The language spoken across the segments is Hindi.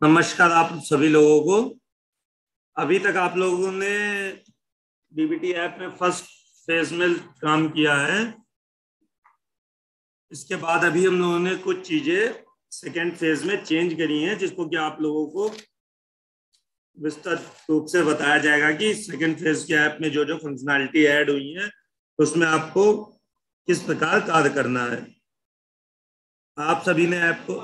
नमस्कार आप सभी लोगों को। अभी तक आप लोगों ने डीबीटी ऐप में फर्स्ट फेज में काम किया है। इसके बाद अभी हम लोगों ने कुछ चीजें सेकेंड फेज में चेंज करी हैं, जिसको कि आप लोगों को विस्तृत रूप से बताया जाएगा कि सेकेंड फेज के ऐप में जो जो फंक्शनैलिटी ऐड हुई है उसमें आपको किस प्रकार कार्य करना है। आप सभी ने ऐप को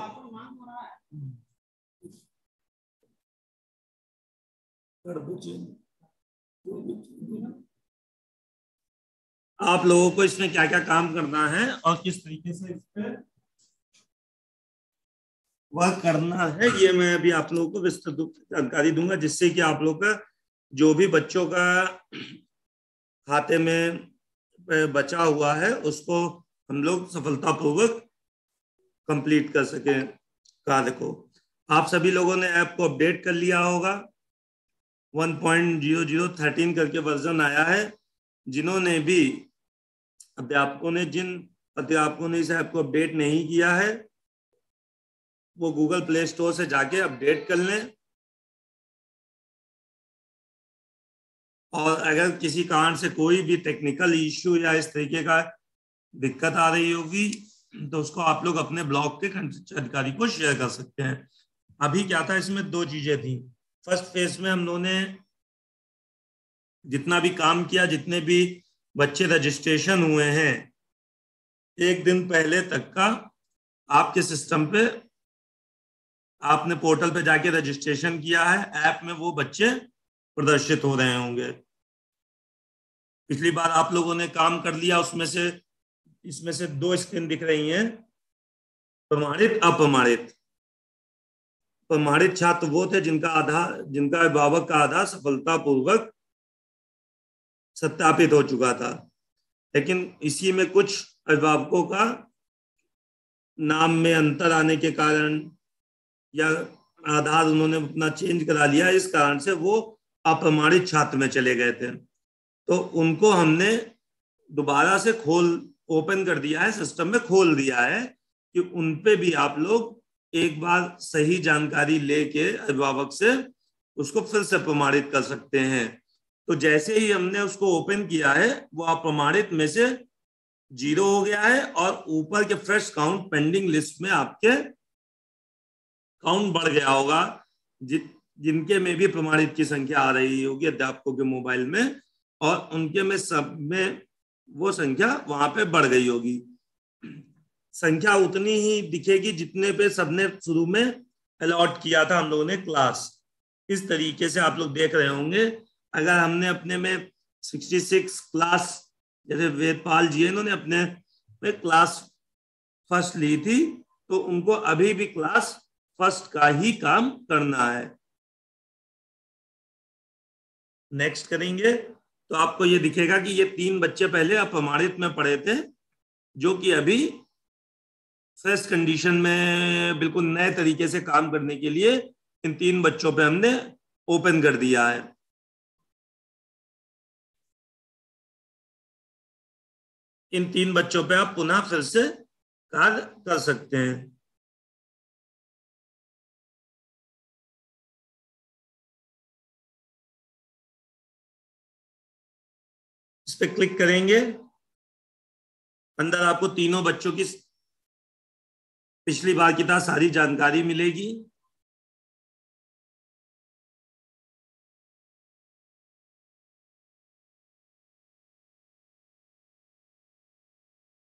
आप लोगों को इसमें क्या क्या काम करना है और किस तरीके से इस पे वर्क करना है, ये मैं अभी आप लोगों को विस्तृत रूप से जानकारी दूंगा, जिससे कि आप लोग का जो भी बच्चों का खाते में बचा हुआ है उसको हम लोग सफलतापूर्वक कंप्लीट कर सके कार्य को। आप सभी लोगों ने ऐप को अपडेट कर लिया होगा। 1.0013 करके वर्जन आया है। जिन्होंने भी जिन अध्यापकों ने इस ऐप को अपडेट नहीं किया है वो गूगल प्ले स्टोर से जाके अपडेट कर लें। और अगर किसी कारण से कोई भी टेक्निकल इश्यू या इस तरीके का दिक्कत आ रही होगी तो उसको आप लोग अपने ब्लॉक के अधिकारी को शेयर कर सकते हैं। अभी क्या था, इसमें दो चीजें थी। फर्स्ट फेज में हम लोगों ने जितना भी काम किया, जितने भी बच्चे रजिस्ट्रेशन हुए हैं, एक दिन पहले तक का आपके सिस्टम पे आपने पोर्टल पे जाके रजिस्ट्रेशन किया है, ऐप में वो बच्चे प्रदर्शित हो रहे होंगे। पिछली बार आप लोगों ने काम कर लिया, इसमें से दो स्क्रीन दिख रही हैं, प्रमाणित अप्रमाणित। प्रमाणित छात्र वो थे जिनका अभिभावक का आधार सफलतापूर्वक सत्यापित हो चुका था, लेकिन इसी में कुछ अभिभावकों का नाम में अंतर आने के कारण या आधार उन्होंने अपना चेंज करा लिया, इस कारण से वो अप्रमाणित छात्र में चले गए थे। तो उनको हमने दोबारा से ओपन कर दिया है, सिस्टम में खोल दिया है कि उनपे भी आप लोग एक बार सही जानकारी लेके अभिभावक से उसको फिर से प्रमाणित कर सकते हैं। तो जैसे ही हमने उसको ओपन किया है वो अप्रमाणित में से 0 हो गया है और ऊपर के फ्रेश काउंट पेंडिंग लिस्ट में आपके काउंट बढ़ गया होगा। जिनके में भी प्रमाणित की संख्या आ रही होगी अध्यापकों के मोबाइल में, और उनके में सब में वो संख्या वहां पे बढ़ गई होगी। संख्या उतनी ही दिखेगी जितने पे सबने शुरू में अलॉट किया था हम लोगों ने क्लास। इस तरीके से आप लोग देख रहे होंगे। अगर हमने अपने में 66 क्लास, जैसे वेदपाल जी इन्होंने अपने में क्लास फर्स्ट ली थी, तो उनको अभी भी क्लास फर्स्ट का ही काम करना है। नेक्स्ट करेंगे तो आपको ये दिखेगा कि ये 3 बच्चे पहले अप्रमाणित में पढ़े थे, जो कि अभी फ्रेश कंडीशन में बिल्कुल नए तरीके से काम करने के लिए इन 3 बच्चों पे हमने ओपन कर दिया है। इन 3 बच्चों पे आप पुनः फिर से कार्य कर सकते हैं। इस पे क्लिक करेंगे, अंदर आपको तीनों बच्चों की पिछली बार की तरह सारी जानकारी मिलेगी।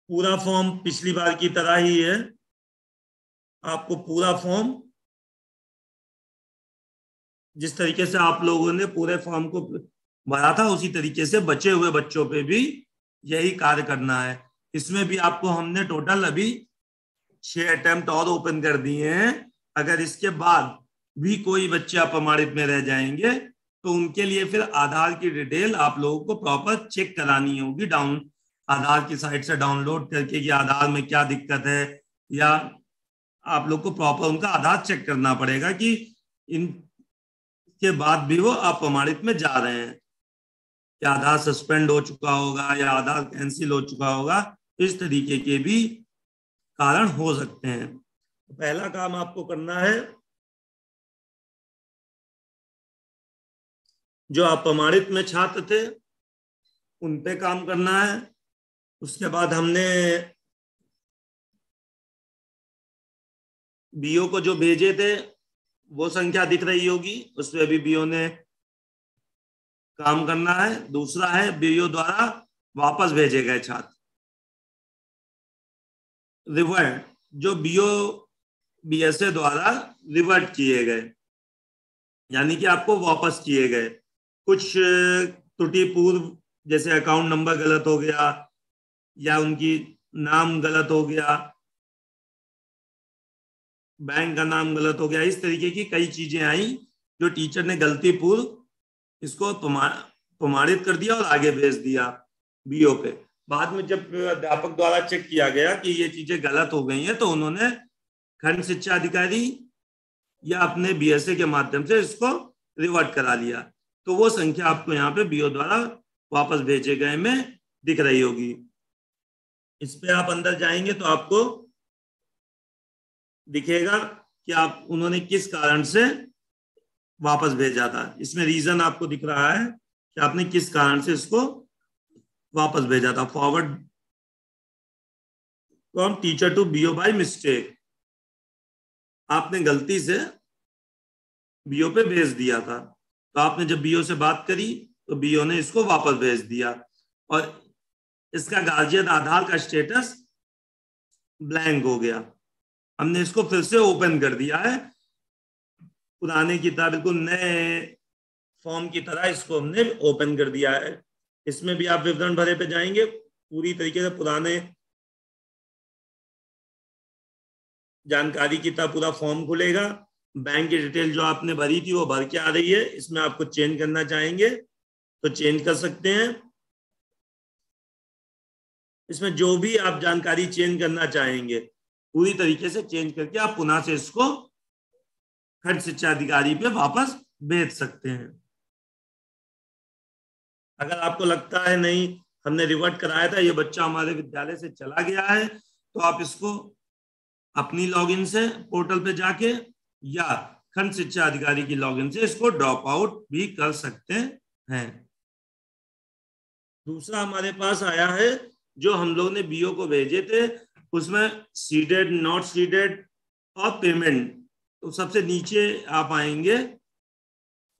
पूरा फॉर्म पिछली बार की तरह ही है। आपको पूरा फॉर्म जिस तरीके से आप लोगों ने पूरे फॉर्म को भरा था उसी तरीके से बचे हुए बच्चों पे भी यही कार्य करना है। इसमें भी आपको हमने टोटल अभी 6 अटेम्प्ट और ओपन कर दिए हैं। अगर इसके बाद भी कोई बच्चे अप्रमाणित में रह जाएंगे तो उनके लिए फिर आधार की डिटेल आप लोगों को प्रॉपर चेक करानी होगी, आधार की साइट से डाउनलोड करके कि आधार में क्या दिक्कत है, या आप लोग को प्रॉपर उनका आधार चेक करना पड़ेगा कि इनके बाद भी वो अप्रमाणित में जा रहे हैं, या आधार सस्पेंड हो चुका होगा या आधार कैंसिल हो चुका होगा। इस तरीके के भी कारण हो सकते हैं। पहला काम आपको करना है, जो अप्रमाणित में छात्र थे उन पे काम करना है। उसके बाद हमने बीओ को जो भेजे थे वो संख्या दिख रही होगी, उस पर भी बीओ ने काम करना है। दूसरा है बीओ द्वारा वापस भेजे गए छात्र, रिवर्ट, जो बीओ बीएसए द्वारा रिवर्ट किए गए, यानी कि आपको वापस किए गए। कुछ त्रुटिपूर्व, जैसे अकाउंट नंबर गलत हो गया या उनकी नाम गलत हो गया, बैंक का नाम गलत हो गया, इस तरीके की कई चीजें आई जो टीचर ने गलती पूर्व इसको प्रमाणित कर दिया और आगे भेज दिया बीओ पे। बाद में जब अध्यापक द्वारा चेक किया गया कि ये चीजें गलत हो गई हैं, तो उन्होंने खंड शिक्षा अधिकारी या अपने बीएसए के माध्यम से इसको रिवर्ट करा लिया। तो वो संख्या आपको यहाँ पे बीओ द्वारा वापस भेजे गए में दिख रही होगी। इस पे आप अंदर जाएंगे तो आपको दिखेगा कि आप उन्होंने किस कारण से वापस भेजा था। इसमें रीजन आपको दिख रहा है कि आपने किस कारण से इसको वापस भेजा था। Forward from teacher to BO by mistake, आपने गलती से बीओ पे भेज दिया था। तो आपने जब बीओ से बात करी तो बीओ ने इसको वापस भेज दिया और इसका गार्जियन आधार का स्टेटस ब्लैंक हो गया। हमने इसको फिर से ओपन कर दिया है, पुराने की तरह, बिल्कुल नए फॉर्म की तरह इसको हमने ओपन कर दिया है। इसमें भी आप विवरण भरे पे जाएंगे, पूरी तरीके से पुराने जानकारी की तरह पूरा फॉर्म खुलेगा। बैंक की डिटेल जो आपने भरी थी वो भर के आ रही है। इसमें आपको चेंज करना चाहेंगे तो चेंज कर सकते हैं। इसमें जो भी आप जानकारी चेंज करना चाहेंगे पूरी तरीके से चेंज करके आप पुनः से इसको खंड शिक्षा अधिकारी पे वापस भेज सकते हैं। अगर आपको लगता है नहीं हमने रिवर्ट कराया था, ये बच्चा हमारे विद्यालय से चला गया है, तो आप इसको अपनी लॉगिन से पोर्टल पे जाके या खंड शिक्षा अधिकारी की लॉगिन से इसको ड्रॉप आउट भी कर सकते हैं। दूसरा हमारे पास आया है जो हम लोग ने बीओ को भेजे थे, उसमें सीडेड, नॉट सीडेड और पेमेंट। तो सबसे नीचे आप आएंगे,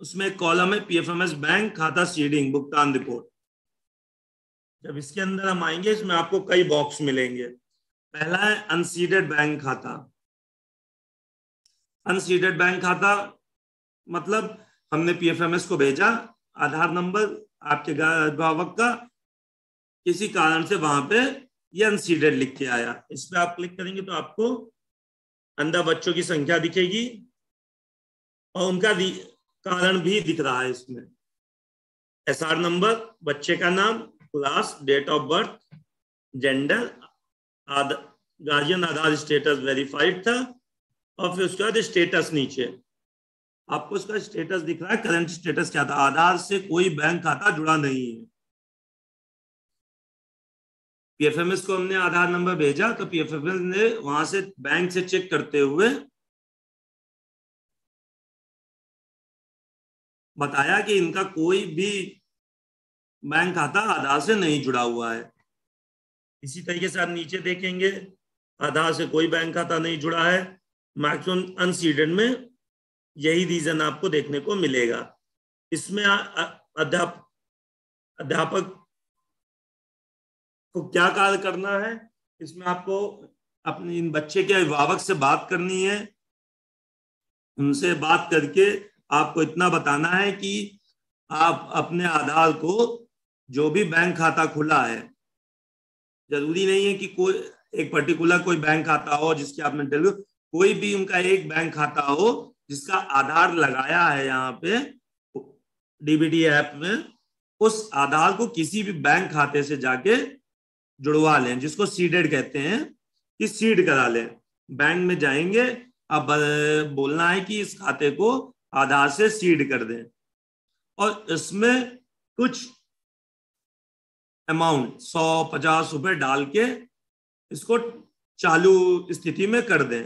उसमें एक कॉलम है पीएफएमएस बैंक खाता सीडिंग भुगतान रिपोर्ट। जब इसके अंदर हम आएंगे इसमें आपको कई बॉक्स मिलेंगे। पहला है अनसीडेड बैंक खाता। अनसीडेड बैंक खाता मतलब हमने पीएफएमएस को भेजा, आधार नंबर आपके अभिभावक का किसी कारण से वहां पे ये अनसीडेड लिख के आया। इस पे आप क्लिक करेंगे तो आपको अंदर बच्चों की संख्या दिखेगी और उनका कारण भी दिख रहा है। इसमें एसआर नंबर, बच्चे का नाम, class, date of birth, gender, guardian Aadhaar status verified था और फिर उसके बाद स्टेटस नीचे आपको उसका स्टेटस दिख रहा है। करंट स्टेटस क्या था? आधार से कोई बैंक खाता जुड़ा नहीं है। पीएफएमएस को हमने आधार नंबर भेजा तो पीएफएमएस ने वहां से बैंक से चेक करते हुए बताया कि इनका कोई भी बैंक खाता आधार से नहीं जुड़ा हुआ है। इसी तरीके से आप नीचे देखेंगे, आधार से कोई बैंक खाता नहीं जुड़ा है। मैक्सिमम अनसीडेड में यही रीजन आपको देखने को मिलेगा। इसमें अध्यापक को क्या कार्य करना है, इसमें आपको अपने इन बच्चे के अभिभावक से बात करनी है। उनसे बात करके आपको इतना बताना है कि आप अपने आधार को जो भी बैंक खाता खुला है, जरूरी नहीं है कि कोई एक पर्टिकुलर कोई बैंक खाता हो जिसके आपने कोई भी उनका एक बैंक खाता हो जिसका आधार लगाया है यहाँ पे डीबीटी ऐप में, उस आधार को किसी भी बैंक खाते से जाके जुड़वा लें, जिसको सीडेड कहते हैं कि सीड करा लें। बैंक में जाएंगे, अब बोलना है कि इस खाते को आधार से सीड कर दें और इसमें कुछ अमाउंट 100-50 रुपए डाल के इसको चालू स्थिति में कर दें।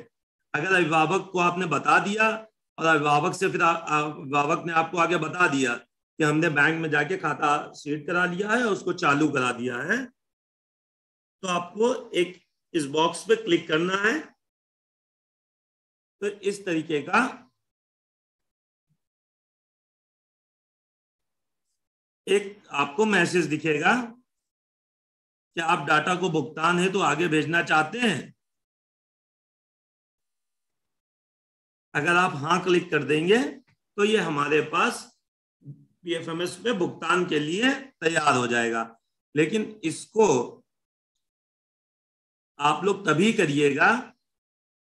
अगर अभिभावक को आपने बता दिया और अभिभावक से फिर अभिभावक ने आपको आगे बता दिया कि हमने बैंक में जाके खाता सीड करा लिया है, उसको चालू करा दिया है, तो आपको एक इस बॉक्स पे क्लिक करना है। तो इस तरीके का एक आपको मैसेज दिखेगा कि आप डाटा को भुगतान है तो आगे भेजना चाहते हैं। अगर आप हाँ क्लिक कर देंगे तो ये हमारे पास पीएफएमएस में भुगतान के लिए तैयार हो जाएगा। लेकिन इसको आप लोग तभी करिएगा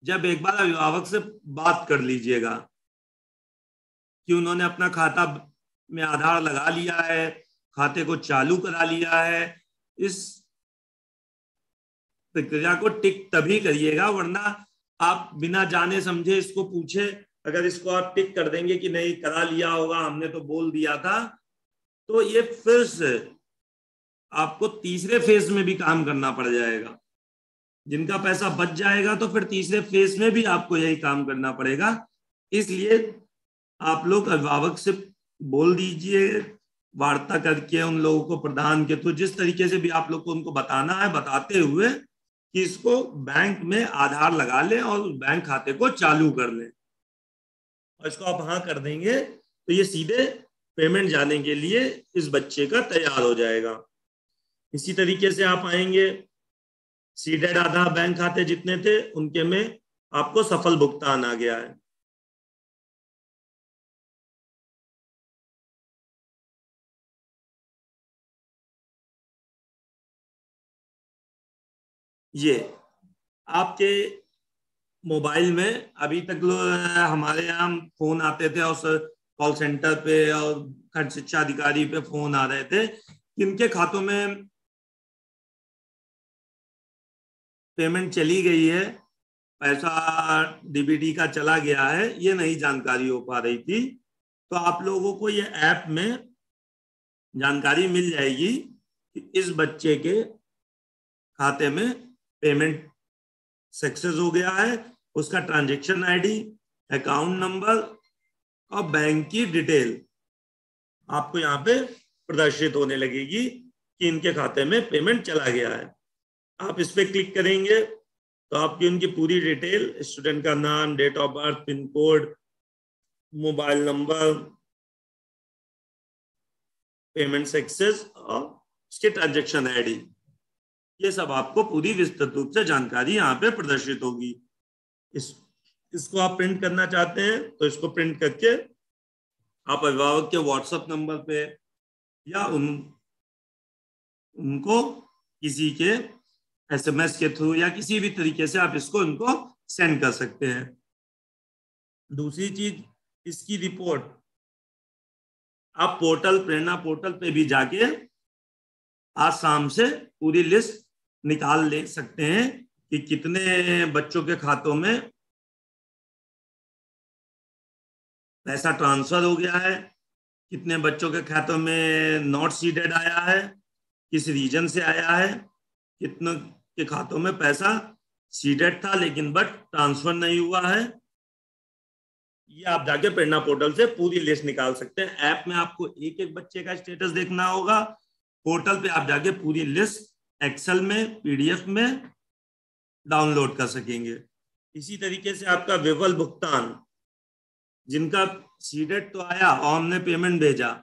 जब एक बार अभिभावक से बात कर लीजिएगा कि उन्होंने अपना खाता में आधार लगा लिया है, खाते को चालू करा लिया है। इस प्रक्रिया को टिक तभी करिएगा, वरना आप बिना जाने समझे इसको पूछे, अगर इसको आप टिक कर देंगे कि नहीं करा लिया होगा हमने तो बोल दिया था, तो ये फिर से आपको तीसरे फेज में भी काम करना पड़ जाएगा। जिनका पैसा बच जाएगा तो फिर तीसरे फेज में भी आपको यही काम करना पड़ेगा। इसलिए आप लोग अभिभावक से बोल दीजिए, वार्ता करके उन लोगों को प्रधान के तो जिस तरीके से भी आप लोग को उनको बताना है, बताते हुए कि इसको बैंक में आधार लगा लें और बैंक खाते को चालू कर लें। और इसको आप हाँ कर देंगे तो ये सीधे पेमेंट जाने के लिए इस बच्चे का तैयार हो जाएगा। इसी तरीके से आप आएंगे, सीडेड आधार बैंक खाते जितने थे उनके में आपको सफल भुगतान आ गया है। ये आपके मोबाइल में अभी तक हमारे यहाँ फोन आते थे और कॉल सेंटर पे और खंड शिक्षा अधिकारी पे फोन आ रहे थे कि इनके खातों में पेमेंट चली गई है, पैसा डीबीटी का चला गया है, ये नहीं जानकारी हो पा रही थी। तो आप लोगों को ये ऐप में जानकारी मिल जाएगी कि इस बच्चे के खाते में पेमेंट सक्सेस हो गया है, उसका ट्रांजैक्शन आईडी, अकाउंट नंबर और बैंक की डिटेल आपको यहाँ पे प्रदर्शित होने लगेगी कि इनके खाते में पेमेंट चला गया है। आप इस पे क्लिक करेंगे तो आपकी उनकी पूरी डिटेल, स्टूडेंट का नाम, date of birth, pin code, mobile number, payment success और उसके ट्रांजैक्शन आईडी, ये सब आपको पूरी विस्तृत रूप से जानकारी यहाँ पे प्रदर्शित होगी। इसको आप प्रिंट करना चाहते हैं तो इसको प्रिंट करके आप अभिभावक के व्हाट्सएप नंबर पे या उनको किसी के एसएमएस के थ्रू या किसी भी तरीके से आप इसको उनको सेंड कर सकते हैं। दूसरी चीज, इसकी रिपोर्ट आप पोर्टल, प्रेरणा पोर्टल पे भी जाके आज शाम से पूरी लिस्ट निकाल ले सकते हैं कि कितने बच्चों के खातों में पैसा ट्रांसफर हो गया है, कितने बच्चों के खातों में नॉट सीडेड आया है, किस रीजन से आया है, कितने के खातों में पैसा सीडेड था लेकिन बट ट्रांसफर नहीं हुआ है। ये आप जाके प्रेरणा पोर्टल से पूरी लिस्ट निकाल सकते हैं। ऐप में आपको एक एक बच्चे का स्टेटस देखना होगा, पोर्टल पे आप जाके पूरी लिस्ट एक्सेल में, पीडीएफ में डाउनलोड कर सकेंगे। इसी तरीके से आपका विफल भुगतान, जिनका सीडेड तो आया और हमने पेमेंट भेजा,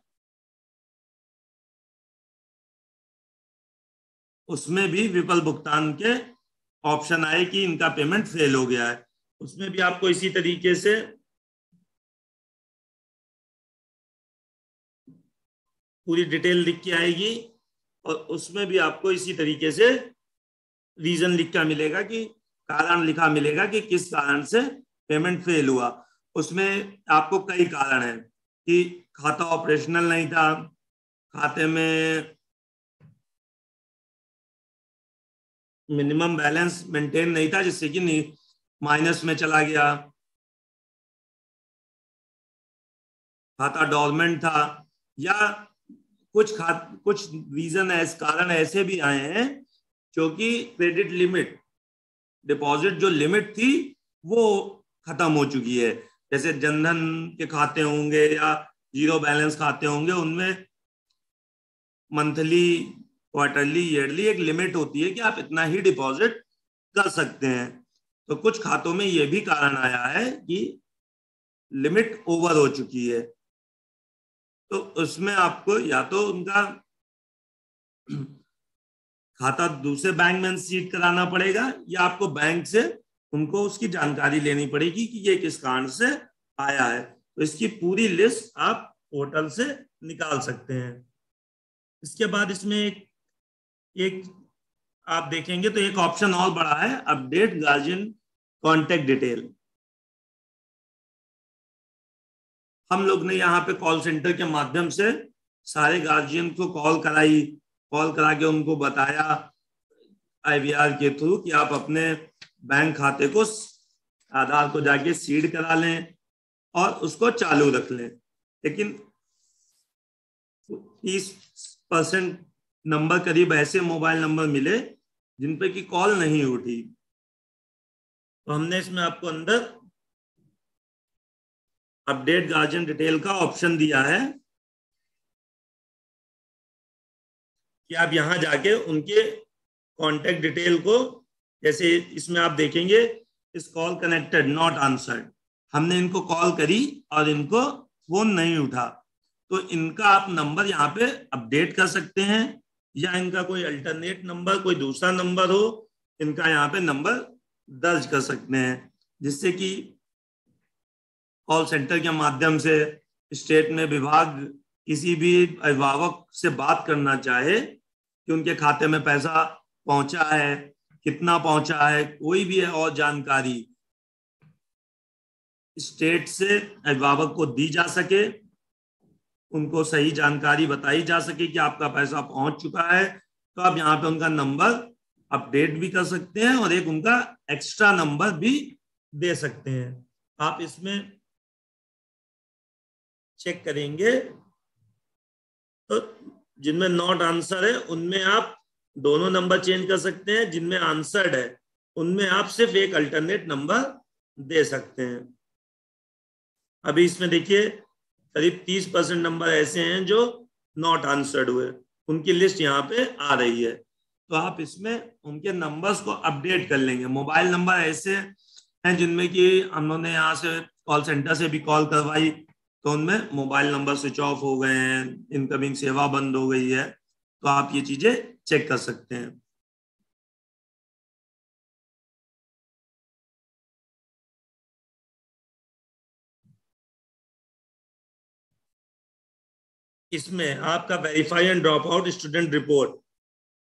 उसमें भी विफल भुगतान के ऑप्शन आए कि इनका पेमेंट फेल हो गया है। उसमें भी आपको इसी तरीके से पूरी डिटेल लिख के आएगी और उसमें भी आपको इसी तरीके से रीजन लिख कर मिलेगा कि कारण लिखा मिलेगा कि किस कारण से पेमेंट फेल हुआ। उसमें आपको कई कारण है कि खाता ऑपरेशनल नहीं था, खाते में मिनिमम बैलेंस मेंटेन नहीं था जिससे कि माइनस में चला गया, खाता डॉर्मेंट था, या कुछ रीजन है, कारण ऐसे भी आए हैं क्योंकि क्रेडिट लिमिट, डिपॉजिट जो लिमिट थी वो खत्म हो चुकी है। जैसे जनधन के खाते होंगे या जीरो बैलेंस खाते होंगे, उनमें मंथली, क्वार्टरली, ईयरली एक लिमिट होती है कि आप इतना ही डिपॉजिट कर सकते हैं। तो कुछ खातों में यह भी कारण आया है कि लिमिट ओवर हो चुकी है, तो उसमें आपको या तो उनका खाता दूसरे बैंक में सीट कराना पड़ेगा, या आपको बैंक से उनको उसकी जानकारी लेनी पड़ेगी कि ये किस कारण से आया है। तो इसकी पूरी लिस्ट आप पोर्टल से निकाल सकते हैं। इसके बाद इसमें एक आप देखेंगे तो एक ऑप्शन और बड़ा है, अपडेट गार्जियन कॉन्टेक्ट डिटेल। हम लोग ने यहाँ पे कॉल सेंटर के माध्यम से सारे गार्जियन को कॉल करा के उनको बताया IVR के थ्रू कि आप अपने बैंक खाते को, आधार को जाके सीड करा लें और उसको चालू रख लें। लेकिन 30% नंबर करीब ऐसे मोबाइल नंबर मिले जिन पे की कॉल नहीं उठी, तो हमने इसमें आपको अंदर अपडेट गार्जियन डिटेल का ऑप्शन दिया है कि आप यहां जाके उनके कॉन्टेक्ट डिटेल को, जैसे इसमें आप देखेंगे इस कॉल कनेक्टेड नॉट आंसर्ड, हमने इनको कॉल करी और इनको फोन नहीं उठा, तो इनका आप नंबर यहाँ पे अपडेट कर सकते हैं, या इनका कोई अल्टरनेट नंबर, कोई दूसरा नंबर हो, इनका यहाँ पे नंबर दर्ज कर सकते हैं, जिससे कि कॉल सेंटर के माध्यम से स्टेट में विभाग किसी भी अभिभावक से बात करना चाहे कि उनके खाते में पैसा पहुंचा है, कितना पहुंचा है, कोई भी है और जानकारी स्टेट से अभिभावक को दी जा सके, उनको सही जानकारी बताई जा सके कि आपका पैसा पहुंच चुका है, तो आप यहाँ पे उनका नंबर अपडेट भी कर सकते हैं और एक उनका एक्स्ट्रा नंबर भी दे सकते हैं। आप इसमें चेक करेंगे तो जिनमें नॉट आंसर है उनमें आप दोनों नंबर चेंज कर सकते हैं, जिनमें आंसर्ड है उनमें आप सिर्फ एक अल्टरनेट नंबर दे सकते हैं। अभी इसमें देखिए करीब 30% नंबर ऐसे हैं जो नॉट आंसर्ड हुए, उनकी लिस्ट यहाँ पे आ रही है, तो आप इसमें उनके नंबर्स को अपडेट कर लेंगे। मोबाइल नंबर ऐसे हैं जिनमें कि हम लोगों ने यहाँ से कॉल सेंटर से भी कॉल करवाई तो उनमें मोबाइल नंबर स्विच ऑफ हो गए हैं, इनकमिंग सेवा बंद हो गई है, तो आप ये चीजें चेक कर सकते हैं। इसमें आपका verify and drop out student report,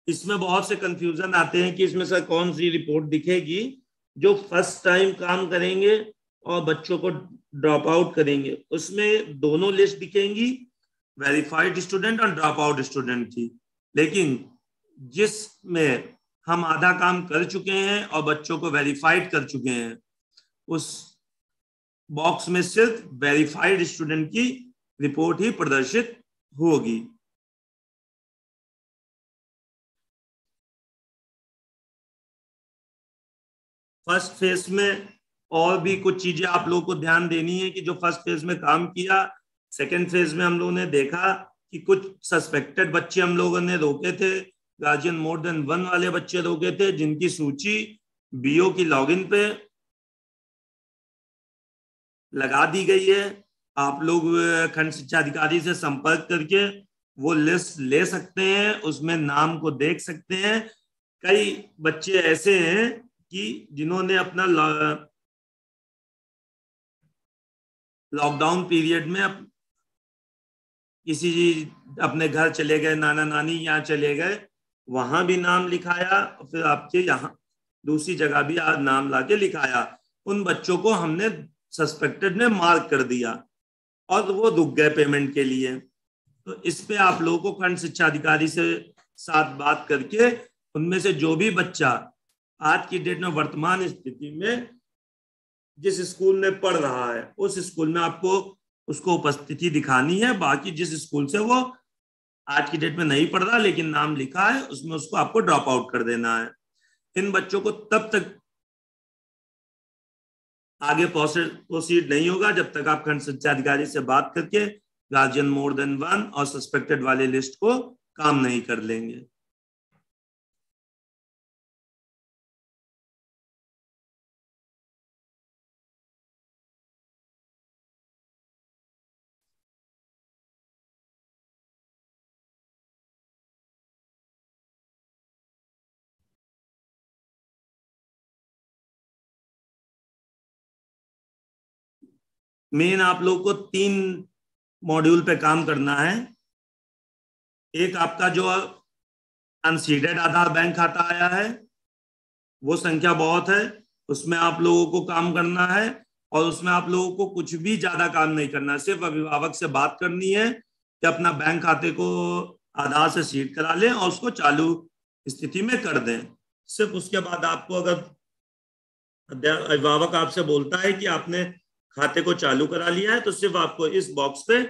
इसमें बहुत से कंफ्यूजन आते हैं कि इसमें सर कौन सी रिपोर्ट दिखेगी, जो फर्स्ट टाइम काम करेंगे और बच्चों को ड्रॉप आउट करेंगे उसमें दोनों लिस्ट दिखेंगी, वेरीफाइड स्टूडेंट और ड्रॉप आउट स्टूडेंट की। लेकिन जिसमें हम आधा काम कर चुके हैं और बच्चों को वेरीफाइड कर चुके हैं, उस बॉक्स में सिर्फ वेरीफाइड स्टूडेंट की रिपोर्ट ही प्रदर्शित होगी। फर्स्ट फेज में और भी कुछ चीजें आप लोगों को ध्यान देनी है कि जो फर्स्ट फेज में काम किया, सेकेंड फेज में हम लोगों ने देखा कि कुछ सस्पेक्टेड बच्चे हम लोगों ने रोके थे, गार्जियन मोर देन 1 वाले बच्चे रोके थे, जिनकी सूची BO की लॉगिन पे लगा दी गई है। आप लोग खंड शिक्षा अधिकारी से संपर्क करके वो लिस्ट ले सकते हैं, उसमें नाम को देख सकते हैं। कई बच्चे ऐसे हैं कि जिन्होंने अपना लॉकडाउन पीरियड में किसी अपने घर चले गए, नाना नानी यहाँ चले गए, वहां भी नाम लिखाया, फिर आपके यहाँ दूसरी जगह भी नाम लाके लिखाया, उन बच्चों को हमने सस्पेक्टेड में मार्क कर दिया और वो रुक गए पेमेंट के लिए। तो इस पे आप लोगों को खंड शिक्षा अधिकारी से साथ बात करके उनमें से जो भी बच्चा आज की डेट में वर्तमान स्थिति में जिस स्कूल में पढ़ रहा है उस स्कूल में आपको उसको उपस्थिति दिखानी है, बाकी जिस स्कूल से वो आज की डेट में नहीं पढ़ रहा लेकिन नाम लिखा है उसमें उसको आपको ड्रॉप आउट कर देना है। इन बच्चों को तब तक आगे प्रोसीड नहीं होगा जब तक आप खंड शिक्षा अधिकारी से बात करके गार्जियन मोर देन वन और सस्पेक्टेड वाले लिस्ट को काम नहीं कर लेंगे। मेन आप लोगों को 3 मॉड्यूल पे काम करना है। एक आपका जो अनसीडेड आधार बैंक खाता आया है, वो संख्या बहुत है, उसमें आप लोगों को काम करना है और उसमें आप लोगों को कुछ भी ज्यादा काम नहीं करना है। सिर्फ अभिभावक से बात करनी है कि अपना बैंक खाते को आधार से सीड करा लें और उसको चालू स्थिति में कर दें। सिर्फ उसके बाद आपको अगर अभिभावक आपसे बोलता है कि आपने खाते को चालू करा लिया है, तो सिर्फ आपको इस बॉक्स पे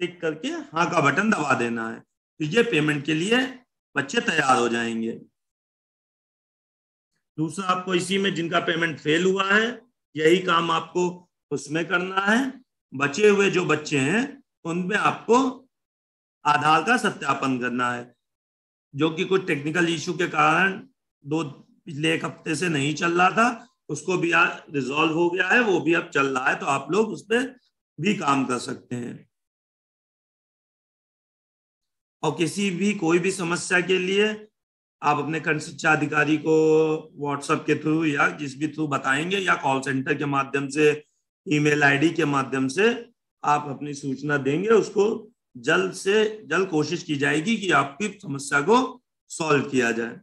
टिक करके हाँ का बटन दबा देना है, तो ये पेमेंट के लिए बच्चे तैयार हो जाएंगे। दूसरा, आपको इसी में जिनका पेमेंट फेल हुआ है, यही काम आपको उसमें करना है। बचे हुए जो बच्चे हैं उनमें आपको आधार का सत्यापन करना है, जो कि कुछ टेक्निकल इश्यू के कारण पिछले 1 हफ्ते से नहीं चल रहा था, उसको भी रिजॉल्व हो गया है, वो भी अब चल रहा है, तो आप लोग उस पर भी काम कर सकते हैं। और किसी भी कोई भी समस्या के लिए आप अपने खंड शिक्षा अधिकारी को व्हाट्सएप के थ्रू या जिस भी थ्रू बताएंगे, या कॉल सेंटर के माध्यम से, ईमेल आईडी के माध्यम से आप अपनी सूचना देंगे, उसको जल्द से जल्द कोशिश की जाएगी कि आपकी समस्या को सॉल्व किया जाए।